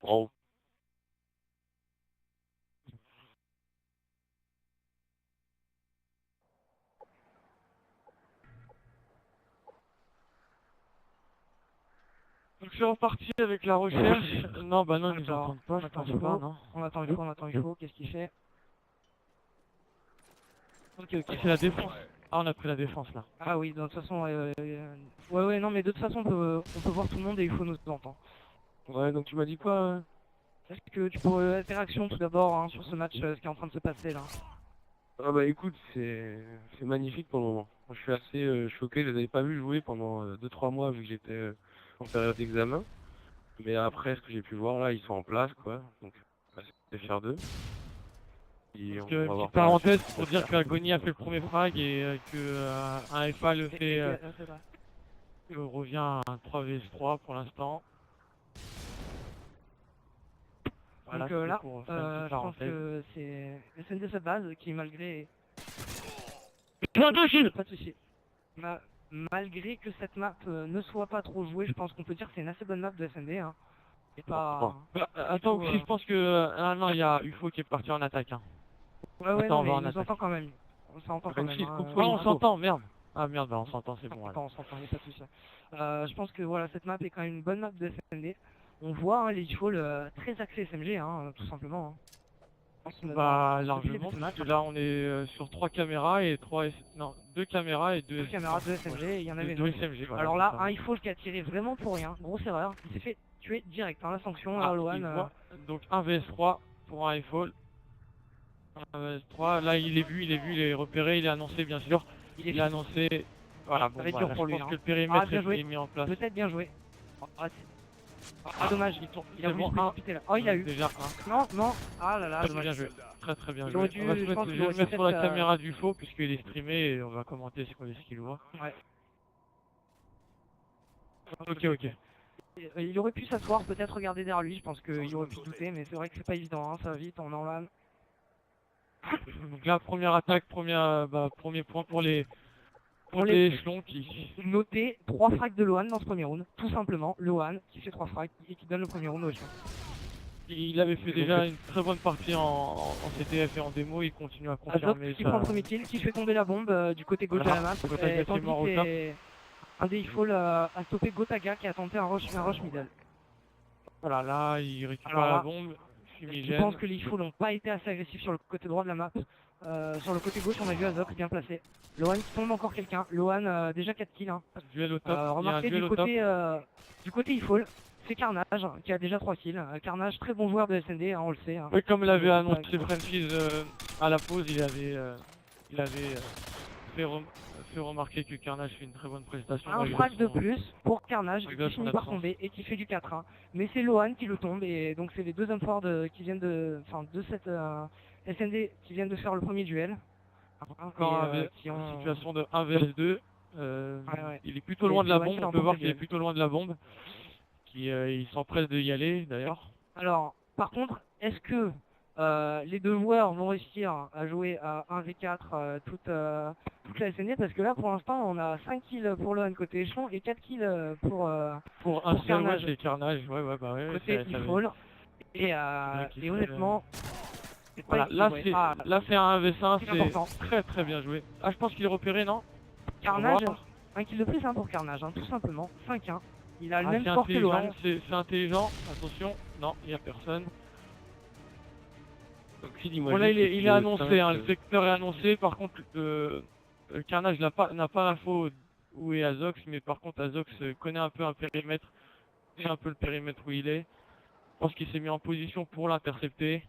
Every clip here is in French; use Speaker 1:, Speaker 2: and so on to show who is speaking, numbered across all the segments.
Speaker 1: Bravo.
Speaker 2: Donc je suis reparti avec la recherche. Non, bah non, ils nous entendent pas, je pense pas, non.
Speaker 3: On attend UFO, qu'est-ce qu'il fait?
Speaker 2: Ok, c'est la défense. Ah, on a pris la défense là.
Speaker 3: Ah oui, de toute façon, ouais, non, mais de toute façon, on peut voir tout le monde et UFO nous entend.
Speaker 1: Ouais, donc tu m'as dit quoi
Speaker 3: Est-ce que tu pourrais tes réactions tout d'abord hein, sur ce match, ce qui est en train de se passer là?
Speaker 1: Ah bah écoute, c'est magnifique pour le moment. Moi, je suis assez choqué, je les avais pas vu jouer pendant 2-3 mois vu que j'étais en période d'examen. Mais après, ce que j'ai pu voir là, ils sont en place quoi. Donc, c'est fier d'eux. Et
Speaker 2: Donc,
Speaker 1: on va
Speaker 2: petite
Speaker 1: voir
Speaker 2: parenthèse pour dire qu'Agony a fait le premier frag et que un FA le fait, revient à un 3vs3 pour l'instant. Voilà,
Speaker 3: Donc là,
Speaker 2: pour faire une petite
Speaker 3: je pense
Speaker 2: parenthèse.
Speaker 3: que c'est SND sa base qui malgré...
Speaker 2: Pas de
Speaker 3: soucis. Malgré que cette map ne soit pas trop jouée, je pense qu'on peut dire que c'est une assez bonne map de SND. Hein. Et pas...
Speaker 2: Bah, attends,
Speaker 3: faut,
Speaker 2: si je pense que... ah non, il y a UFO qui est parti en attaque. Hein.
Speaker 3: Ouais,
Speaker 2: Attends,
Speaker 3: non,
Speaker 2: on va
Speaker 3: mais
Speaker 2: en
Speaker 3: il nous
Speaker 2: attaque.
Speaker 3: entend quand même. On s'entend quand même. Hein.
Speaker 2: Ah, on s'entend, merde. Ah merde, bah on s'entend, c'est bon.
Speaker 3: On s'entend, il n'y a pas de souci. Je pense que voilà, cette map est quand même une bonne map de SND. On voit hein, les defaults très axés SMG, hein, tout simplement. Hein.
Speaker 2: Bah largement, parce que là on est sur 3 caméras et 3... Non, 2 caméras et 2...
Speaker 3: 2 caméras, 2 SMG, il y en avait
Speaker 2: 2
Speaker 3: une.
Speaker 2: SMG, voilà.
Speaker 3: Alors là, un IFO qui a tiré vraiment pour rien, grosse erreur. Il s'est fait tuer direct, hein, la sanction,
Speaker 2: Ah,
Speaker 3: Lohan.
Speaker 2: donc 1 vs3 pour un iPhone. 1 vs3, là il est vu, il est repéré, il est annoncé bien sûr. Il est annoncé... Voilà, bon,
Speaker 3: dur pour lui,
Speaker 2: je pense
Speaker 3: hein.
Speaker 2: que le périmètre
Speaker 3: bien joué.
Speaker 2: est mis en place.
Speaker 3: Peut-être bien joué. Dommage, il a voulu se précipiter là. Oh, il a eu.
Speaker 2: Déjà un.
Speaker 3: Non. Ah là là,
Speaker 2: Très
Speaker 3: dommage.
Speaker 2: bien joué. Très bien
Speaker 3: Il
Speaker 2: joué.
Speaker 3: aurait dû,
Speaker 2: On va
Speaker 3: je pense
Speaker 2: je
Speaker 3: qu'il
Speaker 2: vais
Speaker 3: aurait
Speaker 2: le mettre sur la
Speaker 3: peut-être,
Speaker 2: caméra du faux puisqu'il est streamé et on va commenter ce qu'il voit.
Speaker 3: Ouais.
Speaker 2: Ok.
Speaker 3: Il aurait pu s'asseoir, peut-être regarder derrière lui, je pense qu'il aurait pu se douter, mais c'est vrai que c'est pas évident, hein, ça va vite, on est en LAN.
Speaker 2: Donc là, première attaque, premier point pour les échelons qui...
Speaker 3: Notez 3 frags de Lohan dans ce premier round, tout simplement. Lohan qui fait 3 frags et qui donne le premier round au échelon.
Speaker 2: Il avait fait déjà une très bonne partie en CTF et en démo, il continue à confirmer
Speaker 3: Azok qui prend le premier kill, qui fait tomber la bombe du côté gauche de la map, tandis qu'un des IFO a stoppé Gotaga qui a tenté un rush middle.
Speaker 2: Voilà, là il récupère la bombe, fumigène.
Speaker 3: Je pense que les IFO n'ont pas été assez agressifs sur le côté droit de la map. Sur le côté gauche, on a vu Azok bien placé. Lohan qui tombe encore quelqu'un. Lohan déjà 4 kills. Hein.
Speaker 2: Duel au top.
Speaker 3: Remarquez du côté IFO, c'est Carnage qui a déjà 3 kills. Carnage, très bon joueur de SND, hein, on le sait. Hein.
Speaker 2: Oui, comme l'avait annoncé Frenchies à la pause, il avait fait remarquer que Carnage fait une très bonne prestation.
Speaker 3: Un frag de plus pour Carnage qui finit par tomber et qui fait du 4-1. Mais c'est Lohan qui le tombe et donc c'est les deux hommes forts qui viennent de cette SND qui viennent de faire le premier duel.
Speaker 2: Encore une situation de 1 vs 2. Il est plutôt loin de la bombe, on peut voir qu'il est plutôt loin de la bombe. Il s'empresse de y aller d'ailleurs.
Speaker 3: Alors, par contre, est-ce que les deux joueurs vont réussir à jouer à 1v4 toute la SND? Parce que là, pour l'instant, on a 5 kills pour Lohan côté échelon et 4 kills pour
Speaker 2: un Carnage. Ouais, Carnage, ouais.
Speaker 3: Côté e-fall. Et honnêtement...
Speaker 2: Voilà, là c'est un 1v1, c'est très bien joué. Ah, je pense qu'il est repéré, non?
Speaker 3: Carnage, un kill de plus hein, pour Carnage, hein, tout simplement, 5-1. Il a le même score que Lohan.
Speaker 2: C'est intelligent, attention, non, il n'y a personne. Bon là il est annoncé, hein, le secteur est annoncé, par contre Carnage n'a pas l'info où est Azox, mais par contre Azox connaît un peu un périmètre, c'est un peu le périmètre où il est. Je pense qu'il s'est mis en position pour l'intercepter.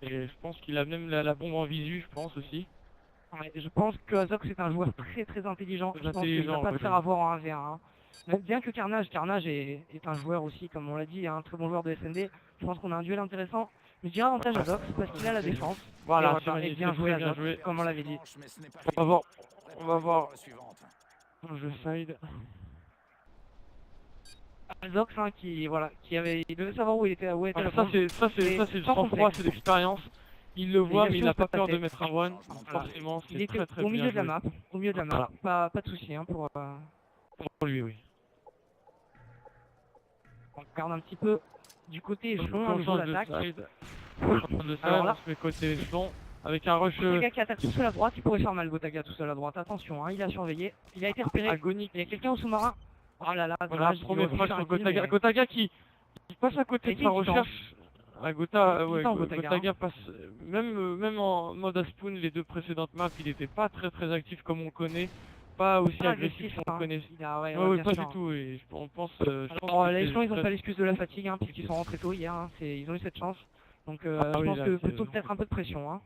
Speaker 2: Et je pense qu'il a même la bombe en visu, je pense aussi.
Speaker 3: Ouais, je pense que Azox est un joueur très intelligent. Je pense qu'il ne va pas se faire avoir en 1v1. Hein. Bien que Carnage est un joueur aussi, comme on l'a dit, un très bon joueur de SND. Je pense qu'on a un duel intéressant. Mais je dirais avantage Azox parce qu'il a la défense.
Speaker 2: Voilà,
Speaker 3: et bien joué Azox, comme on l'avait dit.
Speaker 2: On va voir. Je side.
Speaker 3: Azox hein, qui devait savoir où il était.
Speaker 2: Ça c'est du sang-froid, c'est l'expérience. Il le voit, mais il n'a pas peur de mettre un one. Forcément, c'est très bien.
Speaker 3: Au milieu de la map, pas de souci hein, pour
Speaker 2: lui, oui.
Speaker 3: On regarde un petit peu du côté échelon, au niveau d'attaque.
Speaker 2: Alors là, on se met côté échelon avec un rush.
Speaker 3: Gotaga qui attaque tout seul à droite, il pourrait faire mal Gotaga tout seul à droite. Attention, hein, il a surveillé, il a été repéré.
Speaker 2: Agonique.
Speaker 3: Il y a quelqu'un au sous-marin. Oh là là,
Speaker 2: voilà, premier frappe sur Gotaga. Gotaga qui passe à côté de sa recherche. Gotaga passe, même en mode Aspoon, les deux précédentes maps, il était pas très actif comme on le connaît. Pas aussi agressif qu'on le connaît. Ouais, pas du tout. Et on pense.
Speaker 3: Les échelons, ils ont pas l'excuse de la fatigue, hein, puisqu'ils sont rentrés tôt hier. Hein, ils ont eu cette chance. Donc je pense que plutôt peut-être un peu de pression. Hein.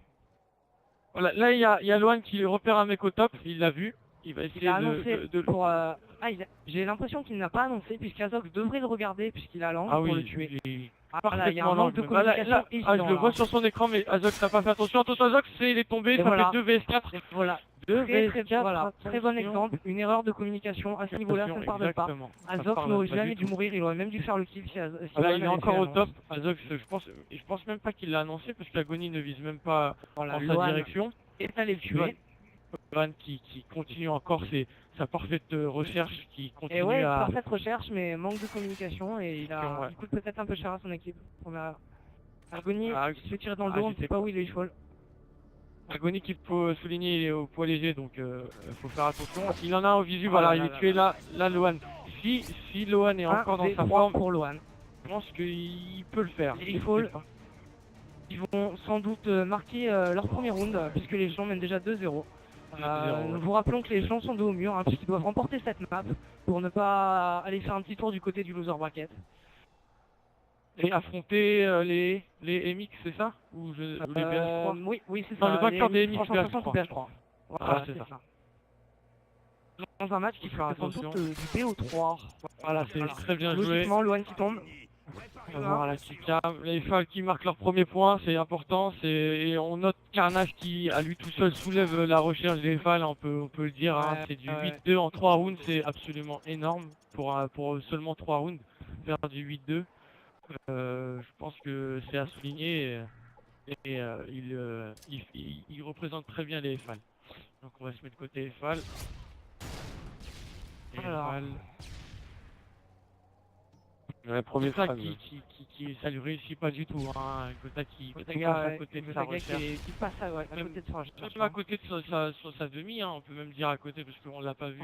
Speaker 2: Voilà, là il y a Loan qui repère un mec au top, il l'a vu. Il va essayer de
Speaker 3: pour. J'ai l'impression qu'il n'a pas annoncé, puisqu'Azox devrait le regarder, puisqu'il a l'angle pour le tuer.
Speaker 2: Là, il y a un manque de communication évident. Je le vois sur son écran, mais Azox n'a pas fait attention. Attention, Azox, il est tombé, ça fait 2 vs4.
Speaker 3: Voilà. 2 vs4, voilà, très bon exemple. Une erreur de communication à ce niveau-là, ça ne pardonne pas. Azox n'aurait jamais dû mourir, il aurait même dû faire le kill si
Speaker 2: là, il est encore au top. Azox, je pense même pas qu'il l'a annoncé, parce qu'Agony ne vise même pas dans sa direction.
Speaker 3: Et allé le tuer.
Speaker 2: Loan qui continue encore sa parfaite recherche, qui continue
Speaker 3: et ouais, parfaite recherche, mais manque de communication, et il coûte peut-être un peu cher à son équipe. Agony se fait tirer dans le dos, on ne sait pas où il est cheval.
Speaker 2: Agony qu'il faut souligner, il est au poids léger, donc faut faire attention. Il en a au visu, voilà, il est tué là Loan. Si Loan est encore dans sa forme,
Speaker 3: pour Loan,
Speaker 2: je pense qu'il peut le faire.
Speaker 3: Ils vont sans doute marquer leur premier round, puisque les gens mènent déjà 2-0. Nous vous rappelons que les gens sont dos au mur, hein, puisqu'ils doivent remporter cette map pour ne pas aller faire un petit tour du côté du loser bracket.
Speaker 2: Et affronter les MX, c'est ça? Ou les BH3?
Speaker 3: Oui, c'est ça.
Speaker 2: Le vainqueur des MX
Speaker 3: BH3. Voilà, c'est ça. Dans un match qui fera sans doute du BO3.
Speaker 2: Voilà, c'est très bien joué.
Speaker 3: Logiquement, Loan qui tombe.
Speaker 2: On va voir la Chica, les FAL qui marquent leur premier point, c'est important. Et on note Carnage qui, à lui tout seul, soulève la recherche des FAL, on peut le dire. Hein. C'est du 8-2 en 3 rounds, c'est absolument énorme pour seulement 3 rounds. Faire du 8-2. Je pense que c'est à souligner et il représente très bien les FAL. Donc on va se mettre côté FAL.
Speaker 1: Premier
Speaker 2: ça ça lui réussit pas du tout. Hein. Gotaga à côté de sa recherche.
Speaker 3: Qui passe à côté de sa recherche.
Speaker 2: Même à côté de sa demi, hein, on peut même dire à côté parce qu'on l'a pas vu.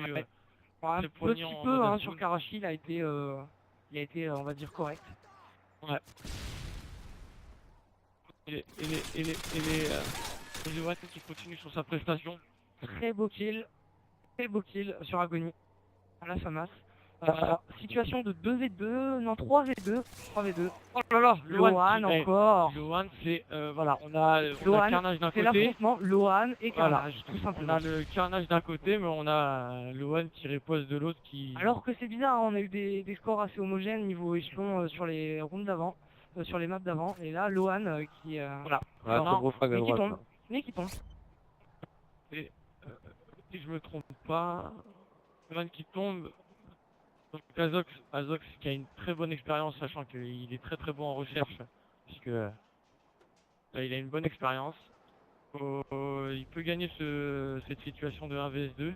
Speaker 3: Un petit peu hein, sur Karachi, il a été, on va dire, correct.
Speaker 2: Ouais. Et les Watt qui continue sur sa prestation.
Speaker 3: Très beau kill sur Agony. Voilà, ça masse. Situation de 2v2, non 3v2.
Speaker 2: Oh là là,
Speaker 3: Loan encore.
Speaker 2: Loan, c'est voilà, on a Carnage d'un côté.
Speaker 3: C'est l'affrontement Loan et Carnage, tout simplement.
Speaker 2: On a le Carnage d'un côté, mais on a Loan qui riposte de l'autre qui.
Speaker 3: Alors que c'est bizarre, on a eu des scores assez homogènes niveau échelon sur les rounds d'avant, sur les maps d'avant, et là Loan qui
Speaker 1: voilà.
Speaker 3: Mais qui tombe.
Speaker 2: Et si je me trompe pas, Loan qui tombe. Donc Azox qui a une très bonne expérience, sachant qu'il est très bon en recherche, puisque là, il a une bonne expérience. Il peut gagner cette situation de 1 vs 2.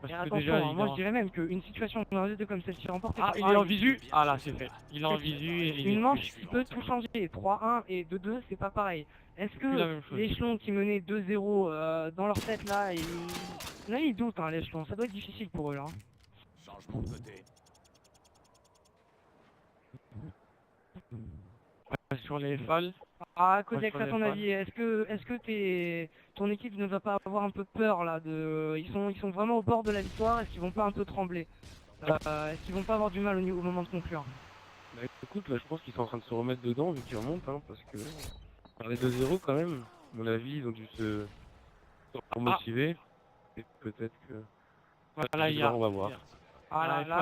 Speaker 3: Parce que déjà, moi je dirais même qu'une situation de 1 vs 2 comme celle-ci remportée.
Speaker 2: Ah, il est en visu. Ah là, c'est fait. Il est en visu et
Speaker 3: une manche qui peut tout changer. 3-1 et 2-2, c'est pas pareil. Est-ce que l'échelon qui menait 2-0 dans leur tête là, ils doutent hein, l'échelon. Ça doit être difficile pour eux là.
Speaker 4: Changement de côté.
Speaker 2: Sur les FAL.
Speaker 3: Ah, Kodek, à ton avis, est-ce que ton équipe ne va pas avoir un peu peur là ils sont vraiment au bord de la victoire, est-ce qu'ils vont pas un peu trembler est-ce qu'ils vont pas avoir du mal au moment de conclure?
Speaker 1: Bah écoute, là je pense qu'ils sont en train de se remettre dedans vu qu'ils remontent, hein, parce que par les 2-0 quand même, à mon avis, ils ont dû se remotiver. Et peut-être que...
Speaker 2: Voilà,
Speaker 1: on va voir.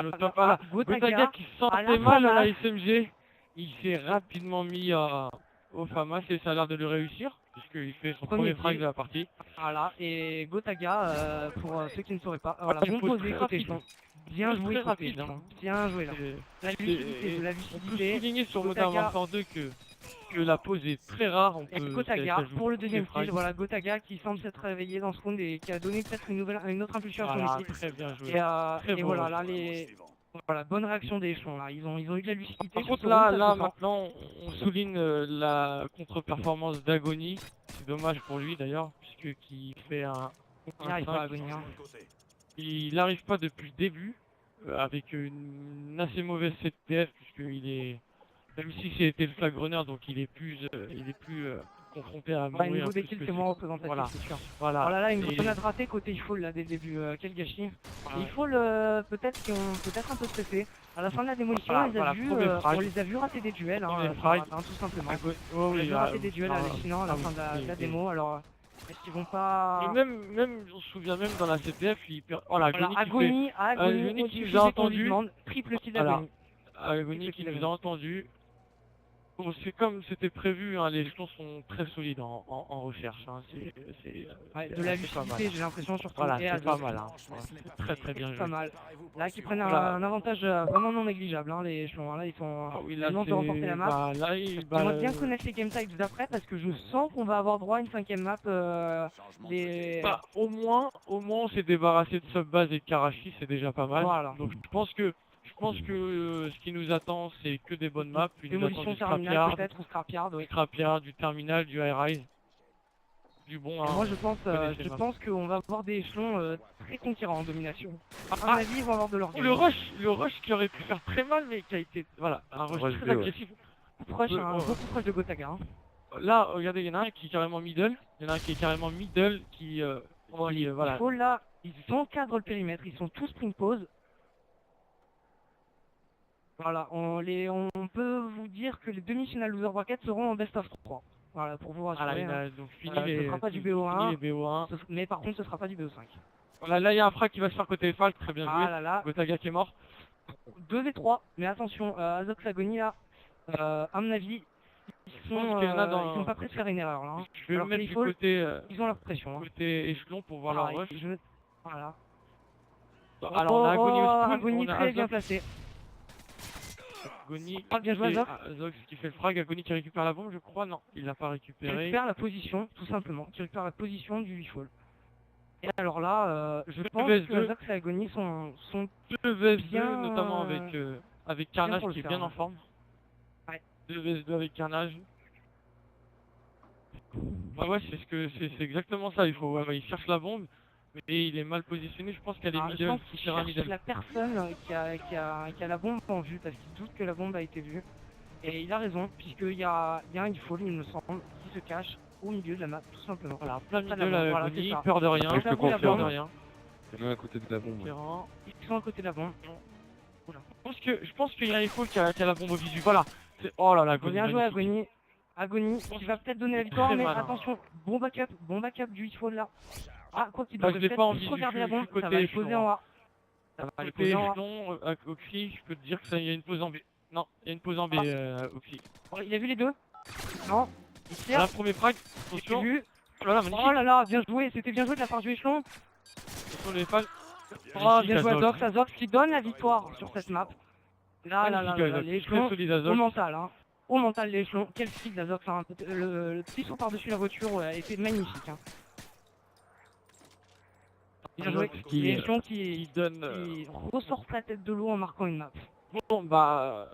Speaker 2: Le top, Gotaga qui se sentait mal à la SMG. Il s'est rapidement mis au FAMAS et ça a l'air de le réussir, puisqu'il fait son premier frag de la partie.
Speaker 3: Voilà, et Gotaga, pour ceux qui ne sauraient pas, voilà, bon posé côté échelon. Bien joué côté échelon. Bien joué là. La lucidité,
Speaker 2: on peut souligner sur Modern Warfare 2 que la pause est très rare.
Speaker 3: Et Gotaga, pour le deuxième kill, voilà, Gotaga qui semble s'être réveillé dans ce round et qui a donné peut-être une autre impulsion à son équipe.
Speaker 2: Très bien joué.
Speaker 3: Et voilà, là Voilà, bonne réaction des échelons là, ils ont eu de la lucidité.
Speaker 2: Par
Speaker 3: sur
Speaker 2: contre
Speaker 3: ce
Speaker 2: là,
Speaker 3: round, ça se sent.
Speaker 2: maintenant, on souligne la contre-performance d'Agony. C'est dommage pour lui d'ailleurs, puisque qui fait
Speaker 3: Il n'arrive pas à
Speaker 2: 5.
Speaker 3: venir.
Speaker 4: Changement de côté.
Speaker 2: Il n'arrive pas depuis le début, avec une assez mauvaise CTF, puisqu'il est, même si c'était le flag runner, donc il est plus confronté à
Speaker 3: Ouais,
Speaker 2: mourir.
Speaker 3: niveau des
Speaker 2: plus
Speaker 3: kills,
Speaker 2: que
Speaker 3: c'est moins représentatif,
Speaker 2: Voilà.
Speaker 3: c'est sûr.
Speaker 2: Voilà.
Speaker 3: Oh là là, une
Speaker 2: Et-
Speaker 3: grenade ratée côté Ifall là dès le début, quel gâchis.
Speaker 2: Ouais.
Speaker 3: Ifall peut-être qu'ils ont peut-être un peu stressé. À la fin de la démolition,
Speaker 2: Voilà,
Speaker 3: on, les a
Speaker 2: voilà,
Speaker 3: vus,
Speaker 2: premier frag.
Speaker 3: on les a vus rater des duels,
Speaker 2: Premier
Speaker 3: hein,
Speaker 2: frag.
Speaker 3: tout simplement.
Speaker 2: Oh
Speaker 3: On les a
Speaker 2: oui,
Speaker 3: vus rater des duels
Speaker 2: ah,
Speaker 3: hallucinants à la
Speaker 2: ah
Speaker 3: fin
Speaker 2: oui,
Speaker 3: de la
Speaker 2: oui.
Speaker 3: démo, alors est-ce qu'ils vont pas...
Speaker 2: Mais même, on se souvient même dans la CTF, il perd. Oh la
Speaker 3: Voilà,
Speaker 2: Agony
Speaker 3: Agony
Speaker 2: qui
Speaker 3: au
Speaker 2: nous a entendu.
Speaker 3: triple kill
Speaker 2: Voilà.
Speaker 3: d'Agony.
Speaker 2: Agony qui nous a entendu. Bon, c'est comme c'était prévu, hein, les échelons sont très solides en recherche. Hein.
Speaker 3: Ouais,
Speaker 2: c'est
Speaker 3: de la
Speaker 2: assez pas mal.
Speaker 3: lucidité, j'ai l'impression surtout.
Speaker 2: Voilà,
Speaker 3: et
Speaker 2: c'est pas
Speaker 3: Azov.
Speaker 2: mal. Hein. Très très bien
Speaker 3: C'est
Speaker 2: joué.
Speaker 3: pas mal. Là, qui prennent
Speaker 2: Voilà.
Speaker 3: un avantage vraiment non négligeable, hein, les échelons. Hein. Là, ils sont
Speaker 2: Ah oui, là,
Speaker 3: vraiment de remporter la map.
Speaker 2: bah, là,
Speaker 3: J'aimerais bien connaître les game types d'après parce que je sens qu'on va avoir droit à une 5ème map.
Speaker 4: Changement de
Speaker 3: Les...
Speaker 2: bah, au moins, on s'est débarrassé de Subbase et de Karachi, c'est déjà pas mal.
Speaker 3: Voilà.
Speaker 2: Donc je pense que ce qui nous attend, c'est que des bonnes maps. Il nous attend
Speaker 3: Démolition
Speaker 2: du
Speaker 3: terminale
Speaker 2: Scrapyard,
Speaker 3: peut-être ou Scrapyard, oui.
Speaker 2: du Terminal, du High Rise, du bon. Hein,
Speaker 3: Moi je pense,
Speaker 2: connaissez les maps.
Speaker 3: qu'on va avoir des échelons très conquérants en domination. À
Speaker 2: Ah,
Speaker 3: mon avis, ils vont avoir de leur
Speaker 2: oh, le rush qui aurait pu faire très mal, mais qui a été, voilà, un rush
Speaker 1: Rush
Speaker 2: très
Speaker 1: B, ouais.
Speaker 2: agressif.
Speaker 3: proche,
Speaker 2: Ouais,
Speaker 3: un
Speaker 2: ouais.
Speaker 3: beaucoup proche de Gotaga. Hein.
Speaker 2: Là, regardez, il y en a un qui est carrément middle, voilà.
Speaker 3: Il faut là, ils encadrent le périmètre, ils sont tous sprint pause. Voilà, on peut vous dire que les demi-finales loser bracket seront en best of 3. Voilà, pour vous rassurer.
Speaker 2: Voilà,
Speaker 3: hein.
Speaker 2: donc fini
Speaker 3: ce sera pas du BO1.
Speaker 2: fini les BO1.
Speaker 3: Mais par contre, ce sera pas du BO5.
Speaker 2: Voilà, là, il y a un frag qui va se faire côté Falk, très bien
Speaker 3: Ah
Speaker 2: joué.
Speaker 3: là là,
Speaker 2: Gotaga qui est mort.
Speaker 3: 2v3, mais attention, Azox Agony là, à mon avis, ils
Speaker 2: pense qu'il y en a dans-
Speaker 3: sont pas prêts de faire une erreur là. Hein.
Speaker 2: Je vais
Speaker 3: Alors
Speaker 2: me mettre
Speaker 3: qu'il
Speaker 2: du
Speaker 3: faut-
Speaker 2: côté,
Speaker 3: Ils ont leur pression. Hein.
Speaker 2: côté échelon pour voir leur rush.
Speaker 3: Voilà.
Speaker 2: Alors, on a Agony au spawn,
Speaker 3: Agony
Speaker 2: on a
Speaker 3: très bien
Speaker 2: Azox,
Speaker 3: placé.
Speaker 2: Agony
Speaker 3: Ah, bien joué,
Speaker 2: et
Speaker 3: Azox.
Speaker 2: Azox qui fait le frag, Agony qui récupère la bombe, je crois, non, il l'a pas
Speaker 3: Qui
Speaker 2: récupéré.
Speaker 3: récupère la position, tout simplement. Qui récupère la position du Ifall. Et alors là, je pense
Speaker 2: vs2.
Speaker 3: que Azox et Agony sont
Speaker 2: 2 vs 2,
Speaker 3: bien,
Speaker 2: notamment avec Carnage
Speaker 3: pour le
Speaker 2: qui est
Speaker 3: faire,
Speaker 2: bien
Speaker 3: hein.
Speaker 2: en forme.
Speaker 3: Ouais.
Speaker 2: 2 vs 2 avec Carnage. Bah ouais, c'est exactement ça, il cherche la bombe, mais il est mal positionné, je pense qu'elle est
Speaker 3: Ah, je
Speaker 2: middle,
Speaker 3: pense
Speaker 2: il
Speaker 3: qu'il
Speaker 2: tire un
Speaker 3: cherche
Speaker 2: middle.
Speaker 3: la personne qui a la bombe en vue, parce qu'il doute que la bombe a été vue. Et il a raison, puisqu'il y a un Ifall, il me semble, qui se cache au milieu de la map, tout simplement.
Speaker 2: Voilà, plein
Speaker 3: Pas
Speaker 2: middle
Speaker 3: la bombe,
Speaker 2: à
Speaker 3: voilà,
Speaker 2: Agony,
Speaker 3: c'est ça.
Speaker 2: peur de rien,
Speaker 1: Ouais, je te
Speaker 2: peur
Speaker 1: confirme.
Speaker 2: de rien.
Speaker 1: Il y en a un à côté de la bombe. Ouais.
Speaker 2: Terrain.
Speaker 3: Ils sont à côté de la bombe.
Speaker 2: Je pense qu'il y a un Ifall qui a la bombe au visu, voilà. Oh là là, Agony,
Speaker 3: Bien joué
Speaker 2: magnifique.
Speaker 3: Agony, qui va peut-être donner la victoire,
Speaker 2: Très
Speaker 3: mais
Speaker 2: malin.
Speaker 3: attention, bon backup du Ifall là. Ah, quoi qu'il
Speaker 2: Bah,
Speaker 3: doit
Speaker 2: je l'ai
Speaker 3: peut-être
Speaker 2: pas en
Speaker 3: plus
Speaker 2: visu,
Speaker 3: regarder la
Speaker 2: je suis
Speaker 3: bombe, ça
Speaker 2: côté
Speaker 3: va les poser
Speaker 2: échelon,
Speaker 3: en A. Ça va les
Speaker 2: Côté
Speaker 3: poser en A.
Speaker 2: échelon, au cri, je peux te dire qu'il y a une pause en B. Non, il y a une pause en B au cri.
Speaker 3: Oh, il a vu les deux? Non. Il tire.
Speaker 2: Là, premier frag,
Speaker 3: J'ai
Speaker 2: attention.
Speaker 3: vu.
Speaker 2: Oh là là, magnifique.
Speaker 3: Oh là là, bien joué, c'était bien joué de la part du échelon.
Speaker 2: Attention les fans.
Speaker 3: Oh, bien joué
Speaker 2: Azox.
Speaker 3: Azox qui donne la victoire sur cette map. Là,
Speaker 2: Magnifique Azox,
Speaker 3: les
Speaker 2: très
Speaker 3: échelons,
Speaker 2: solide
Speaker 3: au
Speaker 2: Azox.
Speaker 3: mental, hein. Au mental, les échelons. Quel style d'Azox, hein. Le petit saut par-dessus la voiture a été magnifique. Hein. Bien joué.
Speaker 2: Azox qui
Speaker 3: Les échelons qui
Speaker 2: donne.
Speaker 3: ressortent la tête de l'eau en marquant une map.
Speaker 2: Bon, bah.